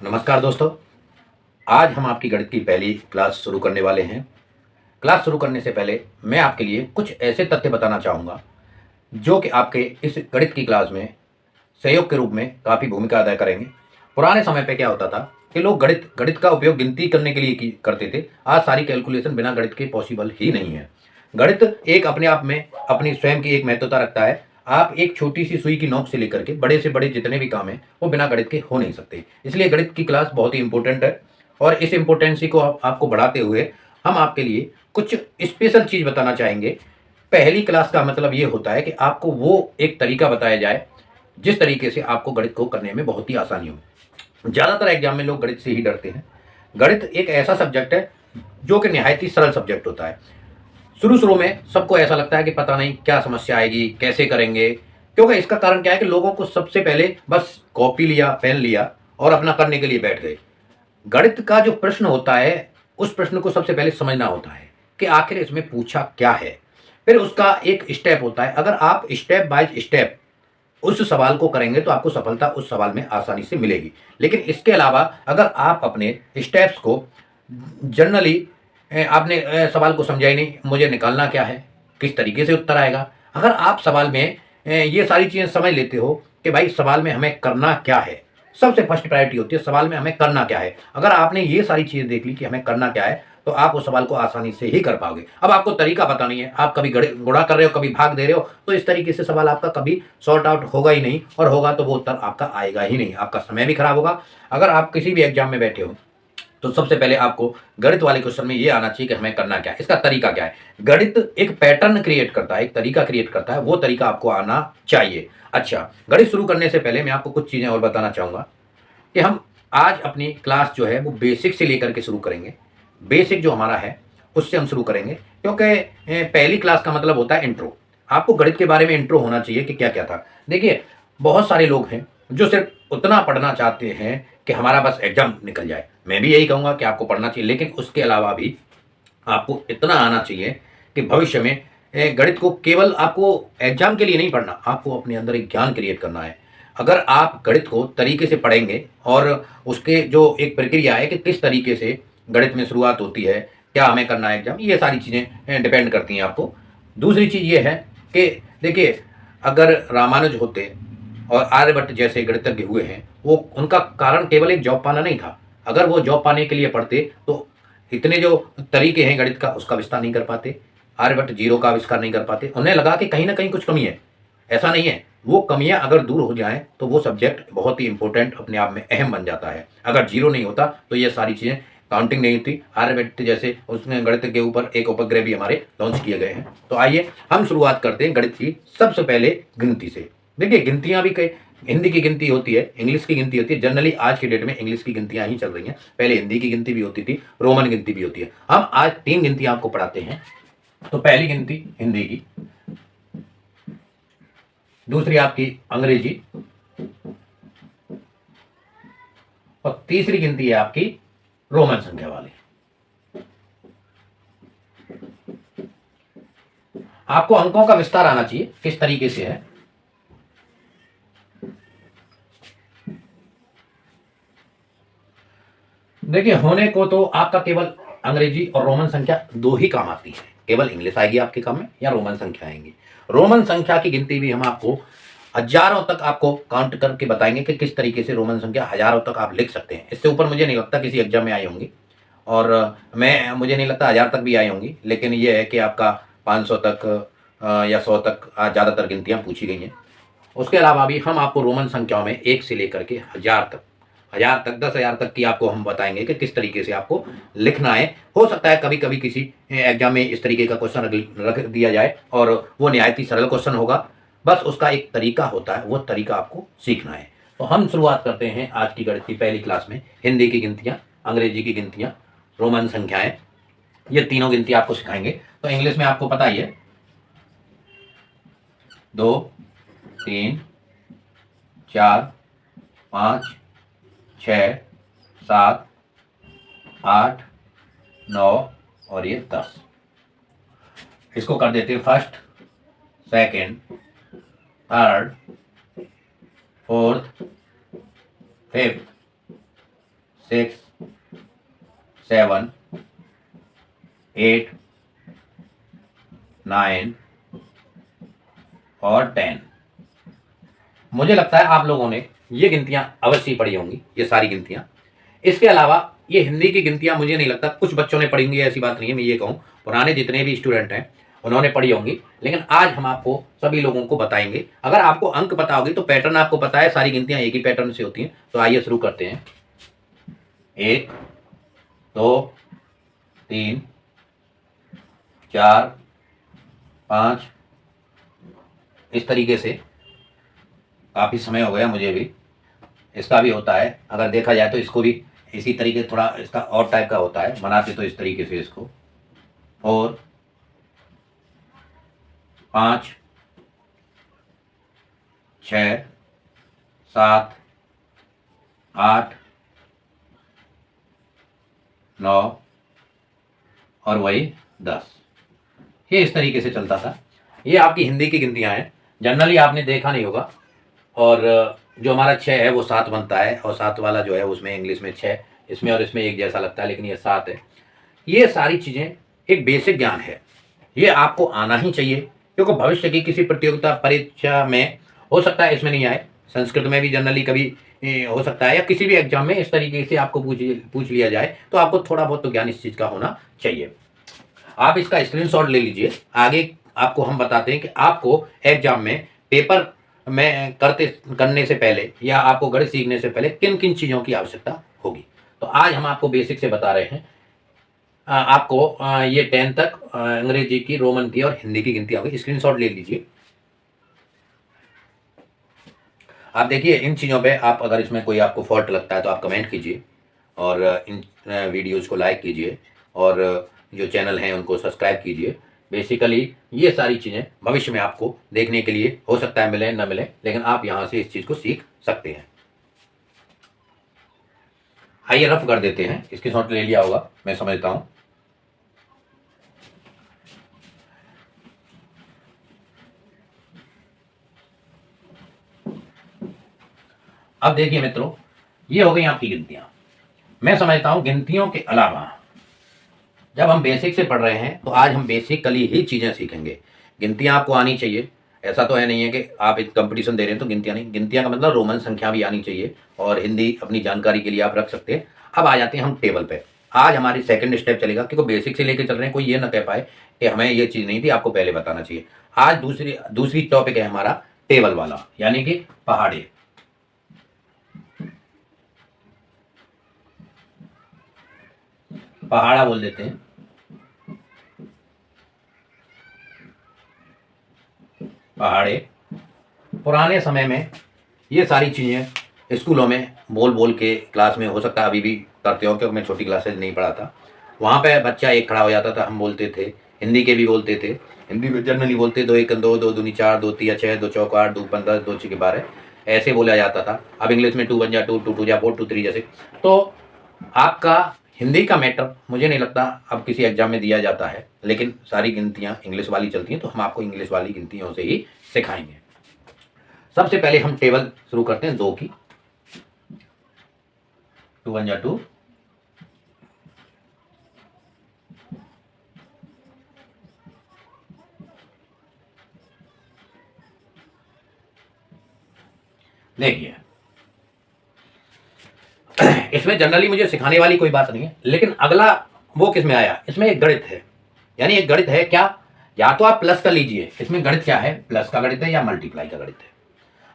नमस्कार दोस्तों। आज हम आपकी गणित की पहली क्लास शुरू करने वाले हैं। क्लास शुरू करने से पहले मैं आपके लिए कुछ ऐसे तथ्य बताना चाहूँगा जो कि आपके इस गणित की क्लास में सहयोग के रूप में काफ़ी भूमिका अदा करेंगे। पुराने समय पे क्या होता था कि लोग गणित गणित का उपयोग गिनती करने के लिए करते थे। आज सारी कैलकुलेशन बिना गणित के पॉसिबल ही नहीं है। गणित एक अपने आप में अपनी स्वयं की एक महत्वता रखता है। आप एक छोटी सी सुई की नोक से लेकर के बड़े से बड़े जितने भी काम हैं वो बिना गणित के हो नहीं सकते। इसलिए गणित की क्लास बहुत ही इंपॉर्टेंट है और इस इम्पोर्टेंसी को आपको बढ़ाते हुए हम आपके लिए कुछ स्पेशल चीज़ बताना चाहेंगे। पहली क्लास का मतलब ये होता है कि आपको वो एक तरीका बताया जाए जिस तरीके से आपको गणित को करने में बहुत ही आसानी हो। ज़्यादातर एग्जाम में लोग गणित से ही डरते हैं। गणित एक ऐसा सब्जेक्ट है जो कि निहायत ही सरल सब्जेक्ट होता है। शुरू-शुरू में सबको ऐसा लगता है कि पता नहीं क्या समस्या आएगी, कैसे करेंगे? क्योंकि इसका कारण क्या है कि लोगों को सबसे पहले बस कॉपी लिया, पेन लिया और अपना करने के लिए बैठ गए। गणित का जो प्रश्न होता है, उस प्रश्न को सबसे पहले समझना होता है कि आखिर इसमें पूछा क्या है? फिर उसका एक स्टेप होता है। अगर आप स्टेप बाय स्टेप उस सवाल को करेंगे तो आपको सफलता उस सवाल में आसानी से मिलेगी। लेकिन इसके अलावा अगर आप अपने स्टेप्स को जनरली आपने सवाल को समझा ही नहीं, मुझे निकालना क्या है, किस तरीके से उत्तर आएगा। अगर आप सवाल में ये सारी चीज़ें समझ लेते हो कि भाई सवाल में हमें करना क्या है, सबसे फर्स्ट प्रायोरिटी होती है सवाल में हमें करना क्या है। अगर आपने ये सारी चीज़ें देख ली कि हमें करना क्या है, तो आप उस सवाल को आसानी से ही कर पाओगे। अब आपको तरीका पता नहीं है, आप कभी गुणा कर रहे हो, कभी भाग दे रहे हो, तो इस तरीके से सवाल आपका कभी सॉर्ट आउट होगा ही नहीं और होगा तो वो उत्तर आपका आएगा ही नहीं। आपका समय भी खराब होगा। अगर आप किसी भी एग्जाम में बैठे हो तो सबसे पहले आपको गणित वाले क्वेश्चन में ये आना चाहिए कि हमें करना क्या है, इसका तरीका क्या है। गणित एक पैटर्न क्रिएट करता है, एक तरीका क्रिएट करता है, वो तरीका आपको आना चाहिए। अच्छा, गणित शुरू करने से पहले मैं आपको कुछ चीज़ें और बताना चाहूँगा कि हम आज अपनी क्लास जो है वो बेसिक से लेकर के शुरू करेंगे। बेसिक जो हमारा है उससे हम शुरू करेंगे क्योंकि पहली क्लास का मतलब होता है इंट्रो। आपको गणित के बारे में इंट्रो होना चाहिए कि क्या क्या था। देखिए, बहुत सारे लोग हैं जो सिर्फ उतना पढ़ना चाहते हैं कि हमारा बस एग्जाम निकल जाए। मैं भी यही कहूँगा कि आपको पढ़ना चाहिए, लेकिन उसके अलावा भी आपको इतना आना चाहिए कि भविष्य में गणित को केवल आपको एग्जाम के लिए नहीं पढ़ना, आपको अपने अंदर एक ज्ञान क्रिएट करना है। अगर आप गणित को तरीके से पढ़ेंगे और उसके जो एक प्रक्रिया है कि किस तरीके से गणित में शुरुआत होती है, क्या हमें करना है एग्जाम, ये सारी चीज़ें डिपेंड करती हैं आपको। दूसरी चीज़ ये है कि देखिए, अगर रामानुज होते और आर्यभट्ट जैसे गणितज्ञ हुए हैं, वो उनका कारण केवल एक जॉब पाना नहीं था। अगर वो जॉब पाने के लिए पढ़ते तो इतने जो तरीके हैं गणित का उसका विस्तार नहीं कर पाते। आर्यभट्ट जीरो का आविष्कार नहीं कर पाते। उन्हें लगा कि कहीं ना कहीं कुछ कमी है। ऐसा नहीं है। वो कमियां अगर दूर हो जाएं तो वो सब्जेक्ट बहुत ही इंपॉर्टेंट अपने आप में अहम बन जाता है। अगर जीरो नहीं होता तो ये सारी चीज़ें काउंटिंग नहीं होती। आर्यभट्ट जैसे उसमें गणित के ऊपर एक उपग्रह भी हमारे लॉन्च किए गए हैं। तो आइए हम शुरुआत करते हैं गणित की सबसे पहले गिनती से। देखिए, गिनतियां भी कई हिंदी की गिनती होती है, इंग्लिश की गिनती होती है। जनरली आज के डेट में इंग्लिश की गिनतियां ही चल रही हैं। पहले हिंदी की गिनती भी होती थी, रोमन गिनती भी होती है। हम आज तीन गिनतियां आपको पढ़ाते हैं। तो पहली गिनती हिंदी की, दूसरी आपकी अंग्रेजी और तीसरी गिनती है आपकी रोमन संख्या वाली। आपको अंकों का विस्तार आना चाहिए किस तरीके से है। देखिए, होने को तो आपका केवल अंग्रेजी और रोमन संख्या दो ही काम आती है। केवल इंग्लिश आएगी आपके काम में या रोमन संख्या आएंगी। रोमन संख्या की गिनती भी हम आपको हजारों तक आपको काउंट करके बताएंगे कि किस तरीके से रोमन संख्या हजारों तक आप लिख सकते हैं। इससे ऊपर मुझे नहीं लगता किसी एग्जाम में आई होंगी और मुझे नहीं लगता 1000 तक भी आई होंगी। लेकिन ये है कि आपका 500 तक या 100 तक ज़्यादातर गिनतियाँ पूछी गई हैं। उसके अलावा भी हम आपको रोमन संख्याओं में 1 से लेकर के 1000 तक 10,000 तक की आपको हम बताएंगे कि किस तरीके से आपको लिखना है। हो सकता है कभी कभी किसी एग्जाम में इस तरीके का क्वेश्चन रख दिया जाए और वो निहायत ही सरल क्वेश्चन होगा। बस उसका एक तरीका होता है, वो तरीका आपको सीखना है। तो हम शुरुआत करते हैं आज की गणित की पहली क्लास में। हिंदी की गिनतियाँ, अंग्रेजी की गिनतियाँ, रोमन संख्याएं, ये तीनों गिनती आपको सिखाएंगे। तो इंग्लिश में आपको पता ही है, 2, 3, 4, 5, 6, 7, 8, 9 और ये 10। इसको कर देते हैं first, second, third, fourth, fifth, 6, 7, 8, 9 और 10। मुझे लगता है आप लोगों ने ये गिनतियां अवश्य पढ़ी होंगी, ये सारी गिनतियां। इसके अलावा ये हिंदी की गिनतियां मुझे नहीं लगता कुछ बच्चों ने पढ़ी होंगी, ऐसी बात नहीं है। मैं ये कहूँ पुराने जितने भी स्टूडेंट हैं उन्होंने पढ़ी होंगी, लेकिन आज हम आपको सभी लोगों को बताएंगे। अगर आपको अंक पता होगी तो पैटर्न आपको पता है, सारी गिनतियां एक ही पैटर्न से होती हैं। तो आइए शुरू करते हैं। 1, 2, 3, 4, 5, इस तरीके से। काफ़ी समय हो गया मुझे भी, इसका भी होता है। अगर देखा जाए तो इसको भी इसी तरीके, थोड़ा इसका और टाइप का होता है, बनाते तो इस तरीके से इसको। और 5, 6, 7, 8, 9 और वही 10। ये इस तरीके से चलता था। ये आपकी हिंदी की गिनतियां हैं। जनरली आपने देखा नहीं होगा। और जो हमारा 6 है वो 7 बनता है, और 7 वाला जो है उसमें इंग्लिश में 6, इसमें और इसमें एक जैसा लगता है, लेकिन ये 7 है। ये सारी चीज़ें एक बेसिक ज्ञान है, ये आपको आना ही चाहिए, क्योंकि भविष्य की किसी प्रतियोगिता परीक्षा में हो सकता है इसमें नहीं आए, संस्कृत में भी जनरली कभी हो सकता है, या किसी भी एग्जाम में इस तरीके से आपको पूछ लिया जाए, तो आपको थोड़ा बहुत तो ज्ञान इस चीज़ का होना चाहिए। आप इसका स्क्रीनशॉट ले लीजिए। आगे आपको हम बताते हैं कि आपको एग्जाम में पेपर में करने से पहले या आपको गणित सीखने से पहले किन किन चीज़ों की आवश्यकता होगी। तो आज हम आपको बेसिक से बता रहे हैं। आपको ये 10 तक अंग्रेजी की, रोमन की और हिंदी की गिनती होगी। स्क्रीनशॉट ले लीजिए। आप देखिए इन चीज़ों पे आप, अगर इसमें कोई आपको फॉल्ट लगता है तो आप कमेंट कीजिए, और इन वीडियोस को लाइक कीजिए, और जो चैनल हैं उनको सब्सक्राइब कीजिए। बेसिकली ये सारी चीज़ें भविष्य में आपको देखने के लिए हो सकता है मिले न मिले, लेकिन आप यहाँ से इस चीज़ को सीख सकते हैं। आइए रफ कर देते हैं। इसके शॉट ले लिया होगा, मैं समझता हूँ। अब देखिए मित्रों, ये हो गई आपकी गिनतियां। मैं समझता हूं गिनतियों के अलावा जब हम बेसिक से पढ़ रहे हैं तो आज हम बेसिकली ही चीज़ें सीखेंगे। गिनतियां आपको आनी चाहिए, ऐसा तो है नहीं है कि आप एक कंपटीशन दे रहे हैं तो गिनतियां नहीं। गिनतियां का मतलब रोमन संख्या भी आनी चाहिए, और हिंदी अपनी जानकारी के लिए आप रख सकते हैं। अब आ जाते हैं हम टेबल पे। आज हमारी सेकंड स्टेप चलेगा, क्योंकि बेसिक से लेकर चल रहे हैं, कोई ये ना कह पाए कि हमें ये चीज़ नहीं थी, आपको पहले बताना चाहिए। आज दूसरी टॉपिक है हमारा टेबल वाला, यानी कि पहाड़े। पहाड़ा बोल देते हैं। पहाड़े पुराने समय में ये सारी चीज़ें स्कूलों में बोल बोल के, क्लास में हो सकता है अभी भी करते हो, क्योंकि मैं छोटी क्लासेज नहीं पढ़ा था। वहाँ पे बच्चा एक खड़ा हो जाता था, हम बोलते थे, हिंदी के भी बोलते थे, हिंदी में जनरली बोलते 2 1 2, 2 दूनी 4, 2 3 6, 2 चौक 8, 2 15, 2 6 12, ऐसे बोला जाता था। अब इंग्लिश में 2 1 जा 2, 2 2 जा 4, 2 3 जैसे। तो आपका हिंदी का मैटर मुझे नहीं लगता अब किसी एग्जाम में दिया जाता है, लेकिन सारी गिनतियाँ इंग्लिश वाली चलती हैं, तो हम आपको इंग्लिश वाली गिनतियों से ही सिखाएंगे। सबसे पहले हम टेबल शुरू करते हैं 2 की। 2 1 जा 2, देखिए इसमें जनरली मुझे सिखाने वाली कोई बात नहीं है, लेकिन अगला वो किस में आया, इसमें एक गणित है। यानी एक गणित है क्या, या तो आप प्लस कर लीजिए, इसमें गणित क्या है, प्लस का गणित है या मल्टीप्लाई का गणित है।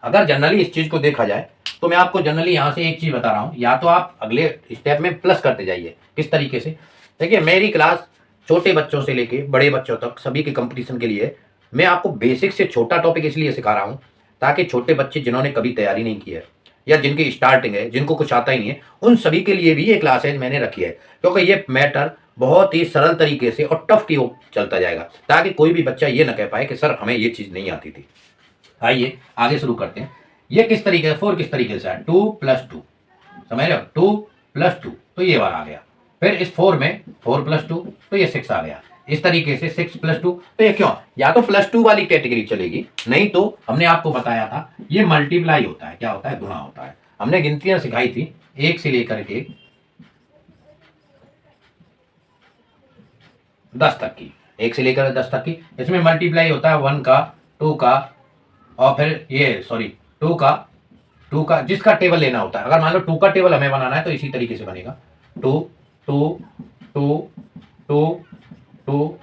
अगर जनरली इस चीज़ को देखा जाए तो मैं आपको जनरली यहाँ से एक चीज़ बता रहा हूँ, या तो आप अगले स्टेप में प्लस करते जाइए। किस तरीके से, देखिए मेरी क्लास छोटे बच्चों से लेके बड़े बच्चों तक सभी के कंपटीशन के लिए मैं आपको बेसिक से छोटा टॉपिक इसलिए सिखा रहा हूँ, ताकि छोटे बच्चे जिन्होंने कभी तैयारी नहीं की है, या जिनकी स्टार्टिंग है, जिनको कुछ आता ही नहीं है, उन सभी के लिए भी ये क्लासेज मैंने रखी है। क्योंकि ये मैटर बहुत ही सरल तरीके से और टफ की ओर चलता जाएगा, ताकि कोई भी बच्चा ये ना कह पाए कि सर हमें ये चीज़ नहीं आती थी। आइए आगे शुरू करते हैं। ये किस तरीके से, 4 किस तरीके से है, 2 + 2, समझ रहे हो, 2 + 2, तो ये वाला आ गया। फिर इस 4 में 4 + 2, तो ये 6 आ गया। इस तरीके से 6 + 2, तो ये क्यों, या तो +2 वाली कैटेगरी चलेगी, नहीं तो हमने आपको बताया था ये मल्टीप्लाई होता है। क्या होता है, गुणा होता है। हमने गिनतियां सिखाई थी 1 से लेकर के 10 तक की, 1 से लेकर 10 तक की। इसमें मल्टीप्लाई होता है 1 का, 2 का, और फिर ये सॉरी 2 का, 2 का जिसका टेबल लेना होता है। अगर मान लो 2 का टेबल हमें बनाना है तो इसी तरीके से बनेगा, 2 2 2 2 2।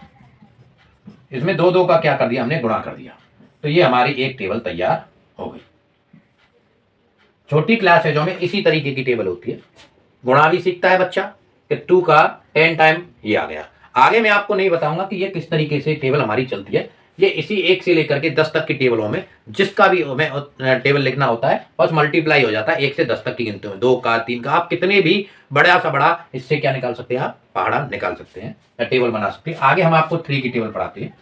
इसमें 2 2 का क्या कर दिया हमने, गुणा कर दिया, तो ये हमारी एक टेबल तैयार हो गई। छोटी क्लास है जो में इसी तरीके की टेबल होती है। गुणा भी सीखता है बच्चा कि 2 का 10 टाइम ये आ गया। आगे मैं आपको नहीं बताऊंगा कि ये किस तरीके से टेबल हमारी चलती है। ये इसी 1 से लेकर के 10 तक की टेबलों में जिसका भी हमें टेबल लिखना होता है बस मल्टीप्लाई हो जाता है 1 से 10 तक की गिनती में, 2 का, 3 का। आप कितने भी बड़ा सा बड़ा इससे क्या निकाल सकते हैं, आप पहाड़ा निकाल सकते हैं या टेबल बना सकते हैं। आगे हम आपको 3 की टेबल पढ़ाते हैं।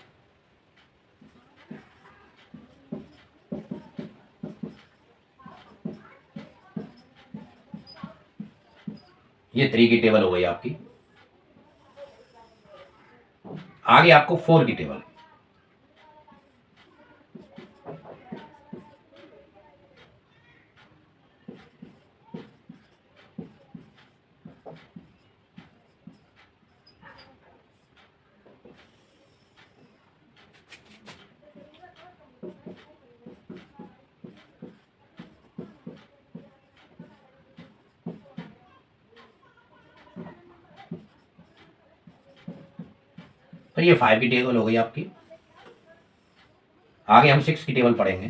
ये 3 की टेबल हो गई आपकी। आगे आपको 4 की टेबल। तो ये 5 की टेबल हो गई आपकी। आगे हम 6 की टेबल पढ़ेंगे।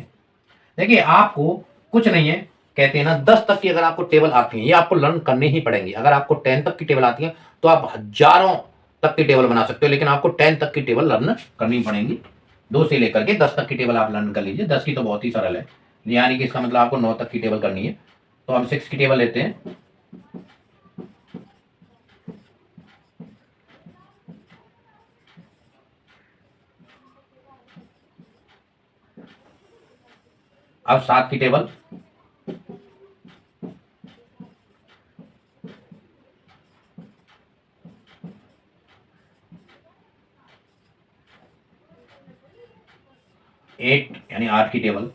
देखिए आपको कुछ नहीं है, कहते हैं ना 10 तक की अगर आपको टेबल आती है ये आपको लर्न करनी ही पड़ेंगी। अगर आपको 10 तक की टेबल आती है तो आप हजारों तक की टेबल बना सकते हो, लेकिन आपको 10 तक की टेबल लर्न करनी पड़ेंगी। 2 से लेकर के 10 तक की टेबल आप लर्न कर लीजिए। 10 की तो बहुत ही सरल है, यानी कि इसका मतलब आपको 9 तक की टेबल करनी है। तो हम 6 की टेबल लेते हैं। अब 7 की टेबल। एट यानी 8 की टेबल।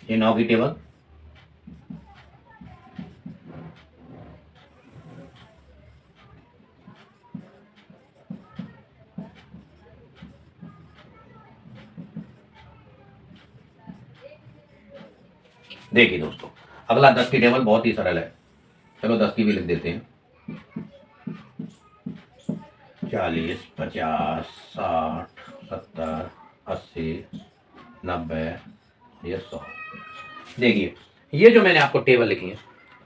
ये 9 की टेबल। देखिए दोस्तों अगला 10 की टेबल बहुत ही सरल है। चलो 10 की भी लिख देते हैं। 40 50 60 70 80 90 ये 100। देखिए ये जो मैंने आपको टेबल लिखी है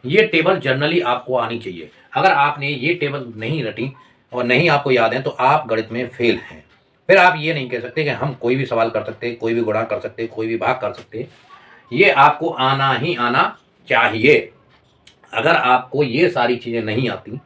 ये टेबल जनरली आपको आनी चाहिए। अगर आपने ये टेबल नहीं रटी और नहीं आपको याद है तो आप गणित में फेल हैं। फिर आप ये नहीं कह सकते कि हम कोई भी सवाल कर सकते, कोई भी गुणा कर सकते, कोई भी भाग कर सकते। ये आपको आना ही आना चाहिए। अगर आपको ये सारी चीज़ें नहीं आती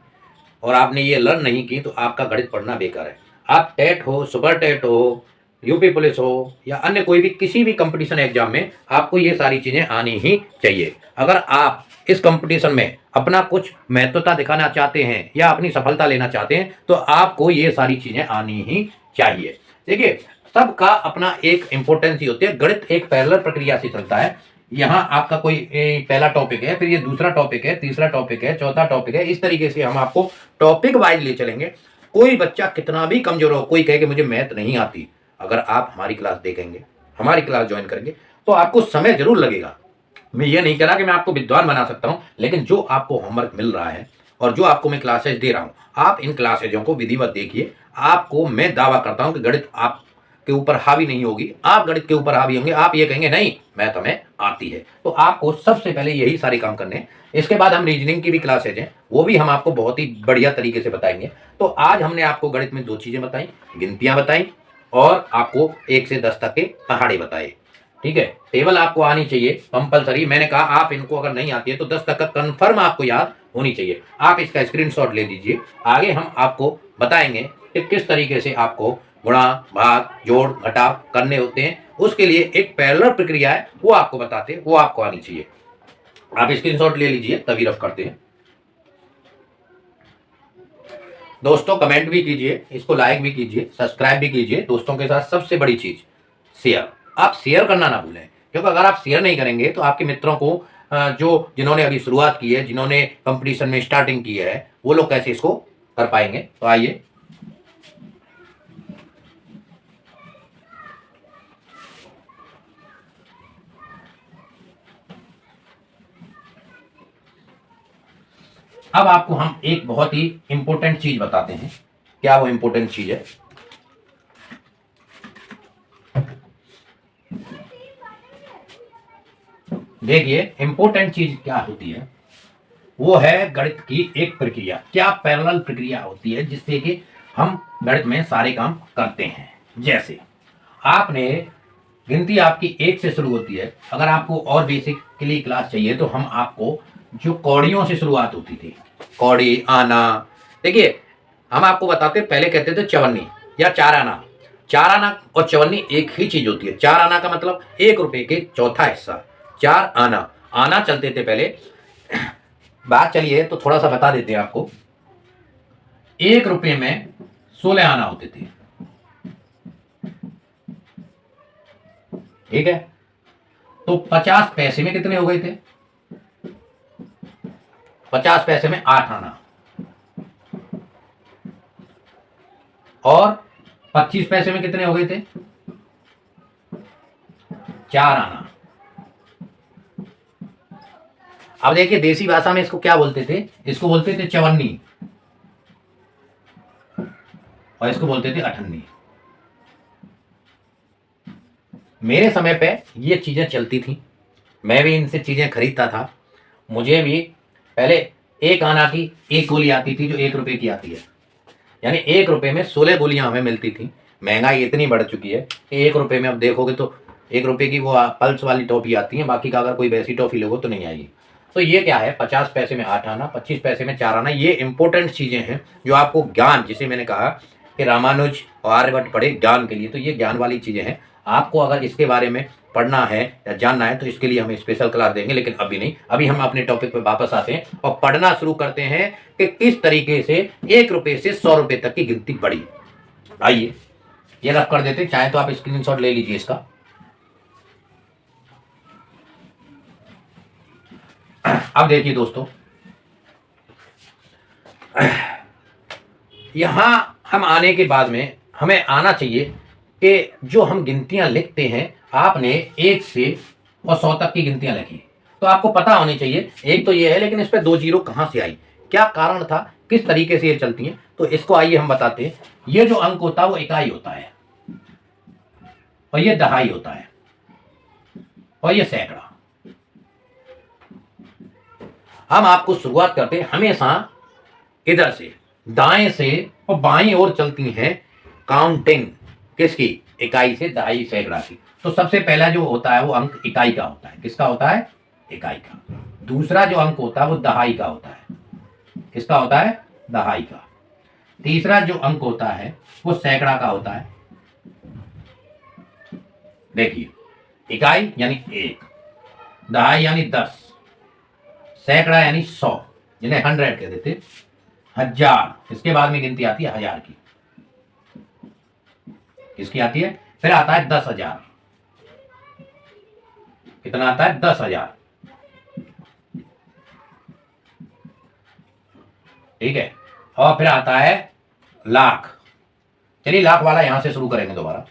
और आपने ये लर्न नहीं की तो आपका गणित पढ़ना बेकार है। आप टेट हो, सुपर टेट हो, यूपी पुलिस हो या अन्य कोई भी किसी भी कंपटीशन एग्जाम में आपको ये सारी चीज़ें आनी ही चाहिए। अगर आप इस कंपटीशन में अपना कुछ महत्वता दिखाना चाहते हैं या अपनी सफलता लेना चाहते हैं तो आपको ये सारी चीज़ें आनी ही चाहिए। देखिए सबका अपना एक इम्पोर्टेंस ही होती है। गणित एक पैरेलल प्रक्रिया से चलता है। यहाँ आपका कोई पहला टॉपिक है, फिर ये दूसरा टॉपिक है, तीसरा टॉपिक है, चौथा टॉपिक है। इस तरीके से हम आपको टॉपिक वाइज ले चलेंगे। कोई बच्चा कितना भी कमजोर हो, कोई कहे कि मुझे मैथ नहीं आती, अगर आप हमारी क्लास देखेंगे, हमारी क्लास ज्वाइन करेंगे तो आपको समय जरूर लगेगा। मैं ये नहीं कह रहा कि मैं आपको विद्वान बना सकता हूँ, लेकिन जो आपको होमवर्क मिल रहा है और जो आपको मैं क्लासेज दे रहा हूँ आप इन क्लासेजों को विधिवत देखिए। आपको मैं दावा करता हूँ कि गणित आप के ऊपर हावी नहीं होगी, आप गणित के ऊपर हावी होंगे। आप ये कहेंगे नहीं मैथ हमें आती है। तो आपको सबसे पहले यही सारे काम करने हैं। इसके बाद हम रीजनिंग की भी क्लासेज हैं, वो भी हम आपको बहुत ही बढ़िया तरीके से बताएंगे। तो आज हमने आपको गणित में 2 चीजें बताई, गिनतियां बताई और आपको 1 से 10 तक के पहाड़े बताए। ठीक है, टेबल आपको आनी चाहिए कंपलसरी। मैंने कहा आप इनको अगर नहीं आती है तो 10 तक का कंफर्म आपको याद होनी चाहिए। आप इसका स्क्रीनशॉट ले लीजिए। आगे हम आपको बताएंगे कि किस तरीके से आपको गुणा भाग जोड़ घटाव करने होते हैं, उसके लिए एक पैरेलल प्रक्रिया है, वो आपको बताते हैं, वो आपको आनी चाहिए। आप स्क्रीनशॉट ले लीजिए, तभी रफ करते हैं। दोस्तों कमेंट भी कीजिए, इसको लाइक भी कीजिए, सब्सक्राइब भी कीजिए। दोस्तों के साथ सबसे बड़ी चीज शेयर, आप शेयर करना ना भूलें, क्योंकि अगर आप शेयर नहीं करेंगे तो आपके मित्रों को जिन्होंने अभी शुरुआत की है, जिन्होंने कंपटीशन में स्टार्टिंग की है, वो लोग कैसे इसको कर पाएंगे। तो आइए अब आपको हम एक बहुत ही इंपॉर्टेंट चीज बताते हैं। क्या वो इंपॉर्टेंट चीज है? देखिए इंपॉर्टेंट चीज क्या होती है, वो है गणित की एक प्रक्रिया। क्या पैरेलल प्रक्रिया होती है जिससे कि हम गणित में सारे काम करते हैं। जैसे आपने गिनती आपकी एक से शुरू होती है, अगर आपको और बेसिकली क्लास चाहिए तो हम आपको जो कौड़ियों से शुरुआत होती थी, कौड़ी आना, देखिए हम आपको बताते पहले कहते थे चवन्नी या चार आना। चार आना और चवन्नी एक ही चीज होती है। चार आना का मतलब 1 रुपए के चौथा हिस्सा, चार आना। आना चलते थे पहले, बात चलिए तो थोड़ा सा बता देते हैं आपको। 1 रुपए में 16 आना होते थे, ठीक है। तो 50 पैसे में कितने हो गए थे? 50 पैसे में 8 आना, और 25 पैसे में कितने हो गए थे? 4 आना। अब देखिए देसी भाषा में इसको क्या बोलते थे? इसको बोलते थे चवन्नी, और इसको बोलते थे अठन्नी। मेरे समय पे ये चीजें चलती थी, मैं भी इनसे चीजें खरीदता था। मुझे भी पहले 1 आना की एक गोली आती थी जो 1 रुपए की आती है, यानी 1 रुपए में 16 गोलियां हमें मिलती थी। महंगाई इतनी बढ़ चुकी है कि 1 रुपए में अब देखोगे तो 1 रुपए की वो पल्स वाली टॉफी आती है, बाकी का अगर कोई वैसी टॉफी लोगो तो नहीं आएगी। तो ये क्या है, 50 पैसे में 8 आना, 25 पैसे में 4 आना। ये इंपॉर्टेंट चीजें हैं जो आपको ज्ञान, जिसे मैंने कहा कि रामानुज और आर्यभट्ट पढ़े ज्ञान के लिए, तो ये ज्ञान वाली चीजें हैं। आपको अगर इसके बारे में पढ़ना है या जानना है तो इसके लिए हम स्पेशल क्लास देंगे, लेकिन अभी नहीं। अभी हम अपने टॉपिक पे वापस आते हैं और पढ़ना शुरू करते हैं कि किस तरीके से 1 रुपए से 100 रुपए तक की गिनती बढ़ी। आइए ये रफ कर देते, चाहे तो आप स्क्रीनशॉट ले लीजिए इसका। अब देखिए दोस्तों, यहां हम आने के बाद में हमें आना चाहिए कि जो हम गिनतियां लिखते हैं, आपने 1 से और 100 तक की गिनतियां लिखी, तो आपको पता होनी चाहिए। एक तो ये है, लेकिन इस पर 2 जीरो कहां से आई, क्या कारण था, किस तरीके से ये चलती हैं, तो इसको आइए हम बताते हैं। ये जो अंक होता है वो इकाई होता है, और ये दहाई होता है, और ये सैकड़ा। हम आपको शुरुआत करते हैं हमेशा इधर से, दाएं से, और बाईं ओर चलती हैं काउंटिंग, किसकी? इकाई से दहाई सैकड़ा की। तो सबसे पहला जो होता है वो अंक इकाई का होता है। किसका होता है? इकाई का। दूसरा जो अंक होता है वो दहाई का होता है। किसका होता है? दहाई का। तीसरा जो अंक होता है वो सैकड़ा का होता है। देखिए, इकाई यानी 1, दहाई यानी 10, सैकड़ा यानी 100, जिन्हें 100 कह देते, 1000, इसके बाद में गिनती आती है 1000 की। किसकी आती है? फिर आता है 10,000। कितना आता है? 10,000, ठीक है। और फिर आता है लाख। चलिए लाख वाला यहां से शुरू करेंगे दोबारा।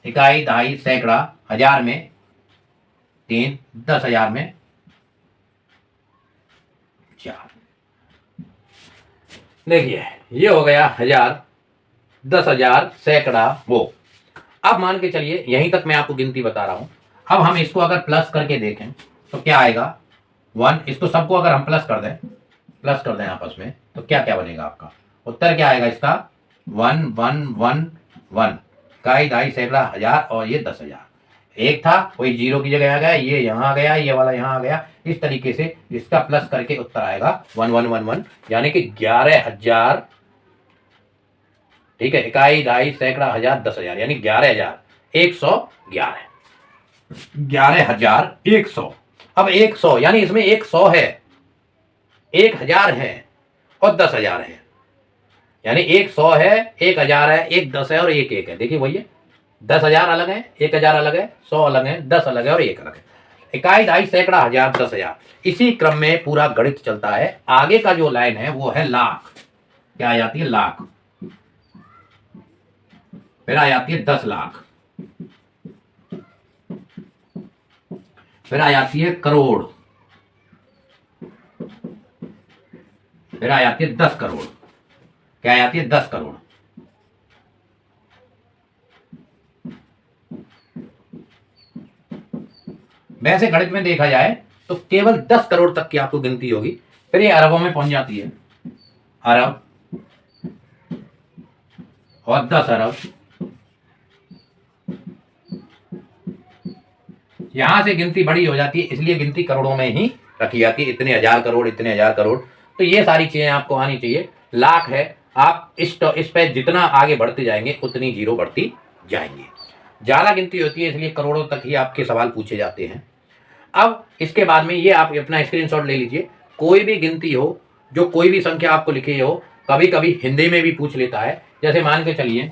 इकाई, दहाई, सैकड़ा, 1000 में 3, 10,000 में 4। देखिए ये हो गया 1000, 10,000, सैकड़ा, वो। अब मान के चलिए यहीं तक मैं आपको गिनती बता रहा हूं। अब हम इसको अगर प्लस करके देखें तो क्या आएगा? 1। इसको सबको अगर हम प्लस कर दें आपस में, तो क्या क्या बनेगा आपका उत्तर? क्या आएगा इसका? 1 1 1 1। इकाई, दहाई, सैकड़ा, 1000, और ये 10,000। एक था कोई जीरो की जगह आ गया, ये यहां आ गया, ये वाला यहां आ गया। इस तरीके से इसका प्लस करके उत्तर आएगा 1111, यानी कि 11,000 ठीक है, इकाई, दहाई, सैकड़ा, हजार, 10,000 यानी 11,111। 11,100। अब 100 यानी इसमें 100 है, 1,000 है और 10,000 है। यानी 100 है, 1,000 है, एक 10 है और एक 1 है। देखिए वही है, 10,000 अलग है, 1,000 अलग है, 100 अलग है, 10 अलग है और 1 अलग है। इकाई, दहाई, सैकड़ा, हजार, 10,000, इसी क्रम में पूरा गणित चलता है। आगे का जो लाइन है वो है लाख। क्या आ जाती है? लाख। फिर आ जाती है 10 लाख। फिर आ जाती है करोड़। फिर आ जाती है 10 करोड़। क्या आ जाती है? 10 करोड़। वैसे गणित में देखा जाए तो केवल 10 करोड़ तक की आपको गिनती होगी, फिर ये अरबों में पहुंच जाती है। अरब और 10 अरब। यहां से गिनती बड़ी हो जाती है, इसलिए गिनती करोड़ों में ही रखी जाती है। इतने हजार करोड़, इतने हजार करोड़। तो ये सारी चीजें आपको आनी चाहिए। लाख है, आप इस पे जितना आगे बढ़ते जाएंगे उतनी जीरो बढ़ती जाएंगी। ज्यादा गिनती होती है इसलिए करोड़ों तक ही आपके सवाल पूछे जाते हैं। अब इसके बाद में ये आप अपना स्क्रीनशॉट ले लीजिए। कोई भी गिनती हो, जो कोई भी संख्या आपको लिखी हो, कभी कभी हिंदी में भी पूछ लेता है। जैसे मान के चलिए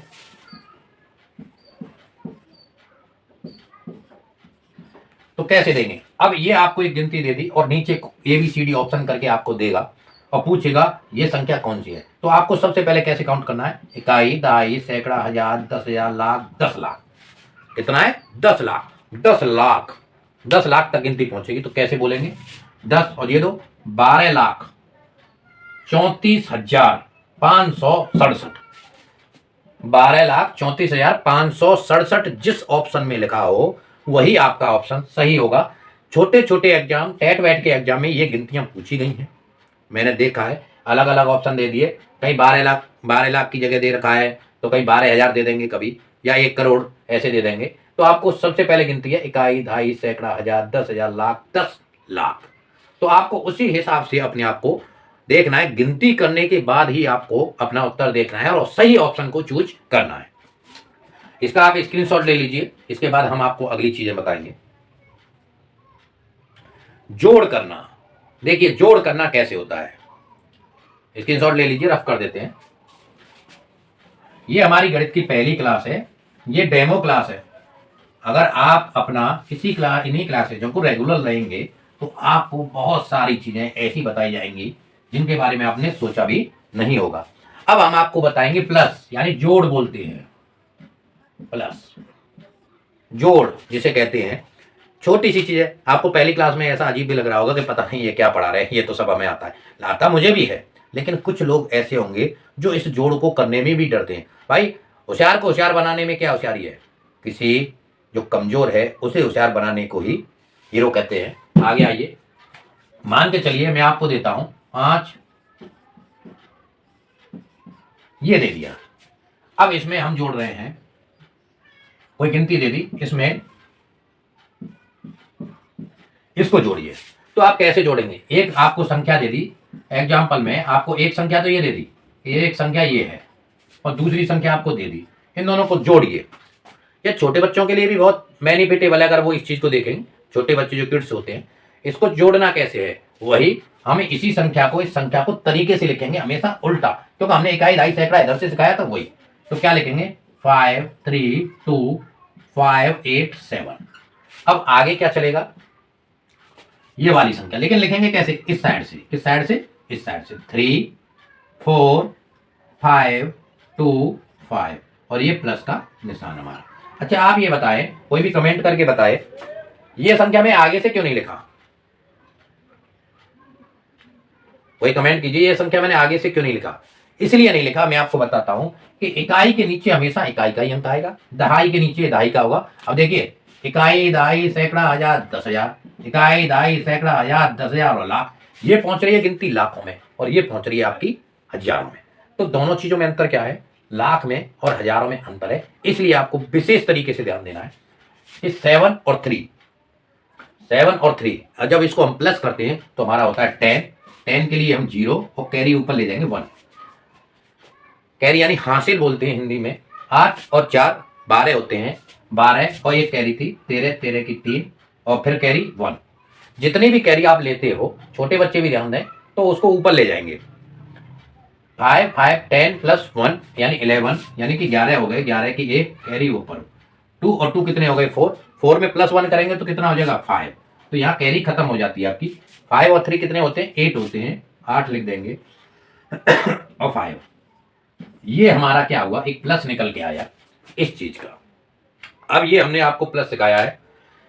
तो कैसे देंगे? अब ये आपको एक गिनती दे दी और नीचे ABCD ऑप्शन करके आपको देगा और पूछेगा ये संख्या कौन सी है। तो आपको सबसे पहले कैसे काउंट करना है? इकाई, दहाई, सैकड़ा, हजार, 10,000, लाख, 10 लाख। कितना है? 10 लाख। 10 लाख, 10 लाख तक गिनती पहुंचेगी तो कैसे बोलेंगे? 10 और ये दो, 12,34,567। 12,34,567 जिस ऑप्शन में लिखा हो वही आपका ऑप्शन सही होगा। छोटे छोटे एग्जाम, टेट वेट के एग्जाम में ये गिनतियां पूछी गई हैं, मैंने देखा है। अलग अलग ऑप्शन दे दिए, कहीं 12 लाख की जगह दे रखा है तो कहीं 12,000 दे देंगे कभी, या 1 करोड़ ऐसे दे देंगे। तो आपको सबसे पहले गिनती है इकाई, दहाई, सैकड़ा, हजार, 10,000, लाख, 10 लाख। तो आपको उसी हिसाब से अपने आप को देखना है। गिनती करने के बाद ही आपको अपना उत्तर देखना है और सही ऑप्शन को चूज करना है। इसका आप स्क्रीनशॉट ले लीजिए। इसके बाद हम आपको अगली चीजें बताएंगे। जोड़ करना। देखिए जोड़ करना कैसे होता है, स्क्रीनशॉट ले लीजिए, रफ कर देते हैं। ये हमारी गणित की पहली क्लास है, ये डेमो क्लास है। अगर आप अपना इन्हीं क्लासेजों को रेगुलर रहेंगे तो आपको बहुत सारी चीजें ऐसी बताई जाएंगी जिनके बारे में आपने सोचा भी नहीं होगा। अब हम आपको बताएंगे प्लस, यानी जोड़ बोलते हैं। प्लस, जोड़ जिसे कहते हैं। छोटी सी चीज है, आपको पहली क्लास में ऐसा अजीब भी लग रहा होगा कि पता नहीं ये क्या पढ़ा रहे हैं, ये तो सब हमें आता है। आता मुझे भी है, लेकिन कुछ लोग ऐसे होंगे जो इस जोड़ को करने में भी डरते हैं। भाई होशियार को होशियार बनाने में क्या होशियारी है? किसी जो कमजोर है उसे होशियार बनाने को ही हीरो कहते हैं। आगे आइए, मान के चलिए मैं आपको देता हूं 5, ये दे दिया। अब इसमें हम जोड़ रहे हैं, कोई गिनती दे दी, इसमें इसको जोड़िए। तो आप कैसे जोड़ेंगे? एक आपको संख्या दे दी, एग्जाम्पल में आपको एक संख्या तो ये दे दी, एक संख्या ये है और दूसरी संख्या आपको दे दी, इन दोनों को जोड़िए। ये छोटे बच्चों के लिए भी बहुत मैनिपुलेटेबल है। अगर वो इस चीज को देखेंगे, छोटे बच्चे जो किड्स होते हैं, इसको जोड़ना कैसे है वही हमें इसी संख्या को, इस संख्या को तरीके से लिखेंगे हमेशा उल्टा, क्योंकि हमने इकाई, दहाई, सैकड़ा इधर से सिखाया था वही। तो क्या लिखेंगे? 5, 3, 2, 5, 8, 7। अब आगे क्या चलेगा? ये वाली संख्या, लेकिन लिखेंगे कैसे? इस साइड से। किस साइड से? इस साइड से। 3, 4, 5, 2, 5 और ये प्लस का निशान हमारा। अच्छा आप ये बताएं, कोई भी कमेंट करके बताए, ये संख्या में आगे से क्यों नहीं लिखा? कोई कमेंट कीजिए, ये संख्या मैंने आगे से क्यों नहीं लिखा? इसलिए नहीं लिखा, मैं आपको बताता हूं कि इकाई के नीचे हमेशा इकाई का ही अंक आएगा, दहाई के नीचे दहाई का होगा। अब देखिए, इकाई, दहाई, सैकड़ा, हजार, 10,000, इकाई, दहाई, सैकड़ा, हजार, 10,000 और लाख। ये पहुंच रही है गिनती लाखों में और ये पहुंच रही है आपकी हजारों में। तो दोनों चीजों में अंतर क्या है? लाख में और हजारों में अंतर है, इसलिए आपको विशेष तरीके से ध्यान देना है। इस 7 और 3, 7 और 3 जब इसको हम प्लस करते हैं तो हमारा होता है 10। 10 के लिए हम 0 और कैरी ऊपर ले जाएंगे 1। कैरी यानी हासिल बोलते हैं हिंदी में। 8 और 4 12 होते हैं, 12 और एक कैरी थी 13, 13 की 3 और फिर कैरी 1। जितनी भी कैरी आप लेते हो, छोटे बच्चे भी ध्यान दें, तो उसको ऊपर ले जाएंगे। 5 5 10 प्लस 1 यानी 11, यानी कि 11 हो गए, 11 की एक कैरी ऊपर। 2 और 2 कितने हो गए 4, 4 में प्लस 1 करेंगे तो कितना हो जाएगा 5। तो यहाँ कैरी खत्म हो जाती है आपकी। 5 और 3 कितने होते हैं 8 होते हैं, 8 लिख देंगे और 5। ये हमारा क्या हुआ, एक प्लस निकल के आया इस चीज का। अब ये हमने आपको प्लस सिखाया है,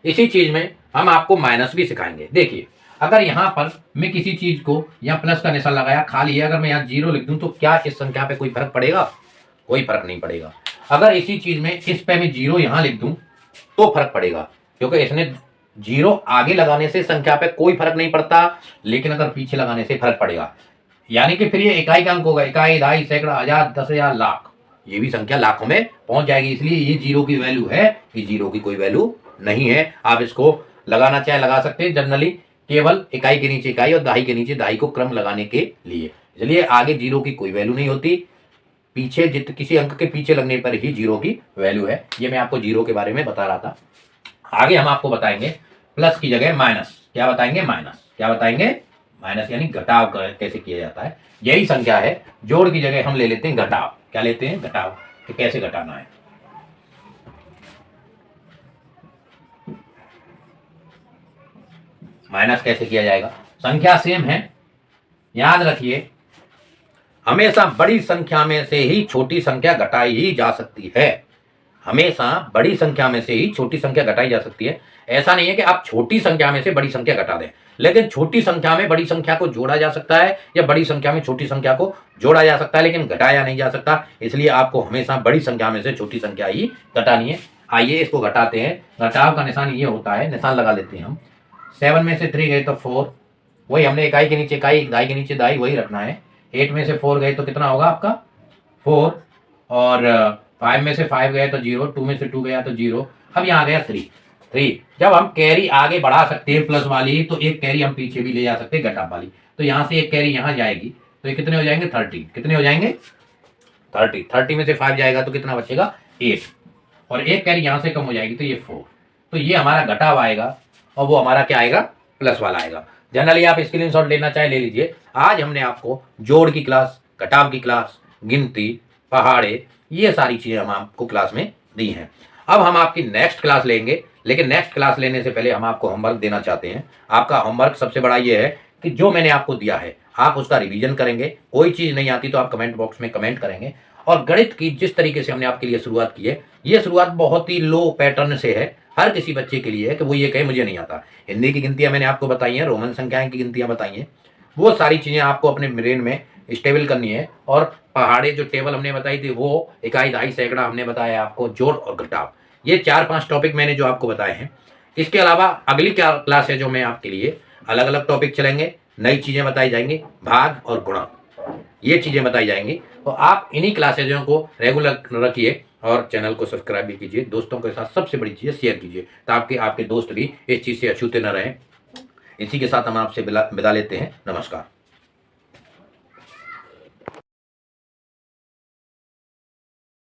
इसी चीज में हम आपको माइनस भी सिखाएंगे। देखिए अगर यहाँ पर मैं किसी चीज को यहाँ प्लस का निशान लगाया खाली है, अगर मैं यहाँ 0 लिख दूं तो क्या इस संख्या पे कोई फर्क पड़ेगा? कोई फर्क नहीं पड़ेगा। अगर इसी चीज में इस पे मैं 0 यहाँ लिख दूं तो फर्क पड़ेगा, क्योंकि इसने 0 आगे लगाने से संख्या पे कोई फर्क नहीं पड़ता, लेकिन अगर पीछे लगाने से फर्क पड़ेगा। यानी कि फिर ये इकाई का अंक होगा, इकाई, दहाई, सैकड़ा, हजार, 10,000, लाख, ये भी संख्या लाखों में पहुंच जाएगी। इसलिए ये 0 की वैल्यू है, ये 0 की कोई वैल्यू नहीं है। आप इसको लगाना चाहे लगा सकते हैं, जनरली केवल इकाई के नीचे इकाई और दहाई के नीचे दहाई को क्रम लगाने के लिए। इसलिए आगे 0 की कोई वैल्यू नहीं होती, पीछे किसी अंक के पीछे लगने पर ही 0 की वैल्यू है। ये मैं आपको 0 के बारे में बता रहा था। आगे हम आपको बताएंगे प्लस की जगह माइनस। क्या बताएंगे? माइनस। क्या बताएंगे? माइनस, यानी घटाव कैसे किया जाता है। यही संख्या है, जोड़ की जगह हम ले लेते हैं घटाव। क्या लेते हैं? घटाव। तो कैसे घटाना है, माइनस कैसे किया जाएगा। संख्या सेम है, याद रखिए हमेशा बड़ी संख्या में से ही छोटी संख्या घटाई ही जा सकती है। हमेशा बड़ी संख्या में से ही छोटी संख्या घटाई जा सकती है। ऐसा नहीं है कि आप छोटी संख्या में से बड़ी संख्या घटा दें, लेकिन छोटी संख्या में बड़ी संख्या को जोड़ा जा सकता है या बड़ी संख्या में छोटी संख्या को जोड़ा जा सकता है, लेकिन घटाया नहीं जा सकता। इसलिए आपको हमेशा बड़ी संख्या में से छोटी संख्या ही घटानी है। आइए इसको घटाते हैं। घटाव का निशान ये होता है, निशान लगा लेते हैं हम। 7 में से 3 गए तो 4, वही हमने इकाई के नीचे इकाई, दहाई के नीचे दहाई, वही रखना है। 8 में से 4 गए तो कितना होगा आपका 4, और 5 में से 5 गए तो 0, 2 में से 2 गया तो 0। अब यहाँ आ गया 3। जब हम कैरी आगे बढ़ा सकते हैं प्लस वाली, तो एक कैरी हम पीछे भी ले जा सकते हैं घटाव वाली। तो यहाँ से एक कैरी यहाँ जाएगी तो ये कितने हो जाएंगे 30। कितने हो जाएंगे 30। 30 में से 5 जाएगा तो कितना बचेगा 8, और एक कैरी यहाँ से कम हो जाएगी तो ये 4। तो ये हमारा घटाव आएगा और वो हमारा क्या आएगा, प्लस वाला आएगा। जनरली आप स्क्रीनशॉट लेना चाहे ले लीजिए। आज हमने आपको जोड़ की क्लास, घटाव की क्लास, गिनती, पहाड़े, ये सारी चीजें हम आपको क्लास में दी हैं। अब हम आपकी नेक्स्ट क्लास लेंगे, लेकिन नेक्स्ट क्लास लेने से पहले हम आपको होमवर्क देना चाहते हैं। आपका होमवर्क सबसे बड़ा ये है कि जो मैंने आपको दिया है आप उसका रिवीजन करेंगे। कोई चीज़ नहीं आती तो आप कमेंट बॉक्स में कमेंट करेंगे। और गणित की जिस तरीके से हमने आपके लिए शुरुआत की है, ये शुरुआत बहुत ही लो पैटर्न से है। हर किसी बच्चे के लिए है कि वो ये कहे मुझे नहीं आता। हिंदी की गिनतियाँ मैंने आपको बताई हैं, रोमन संख्याएं की गिनतियाँ बताई हैं, वो सारी चीज़ें आपको अपने ब्रेन में स्टेबल करनी है। और पहाड़े जो टेबल हमने बताई थी, वो इकाई, दहाई, सैकड़ा हमने बताया आपको, जोड़ और घटाव, ये 4-5 टॉपिक मैंने जो आपको बताए हैं। इसके अलावा अगली क्या क्लास है जो मैं आपके लिए अलग अलग टॉपिक चलेंगे, नई चीज़ें बताई जाएंगी, भाग और गुणा, ये चीज़ें बताई जाएंगी। तो आप इन्हीं क्लासेजों को रेगुलर रखिए और चैनल को सब्सक्राइब भी कीजिए। दोस्तों के साथ सबसे बड़ी चीज़ शेयर कीजिए ताकि आपके दोस्त भी इस चीज़ से अछूते न रहें। इसी के साथ हम आपसे विदा लेते हैं। नमस्कार।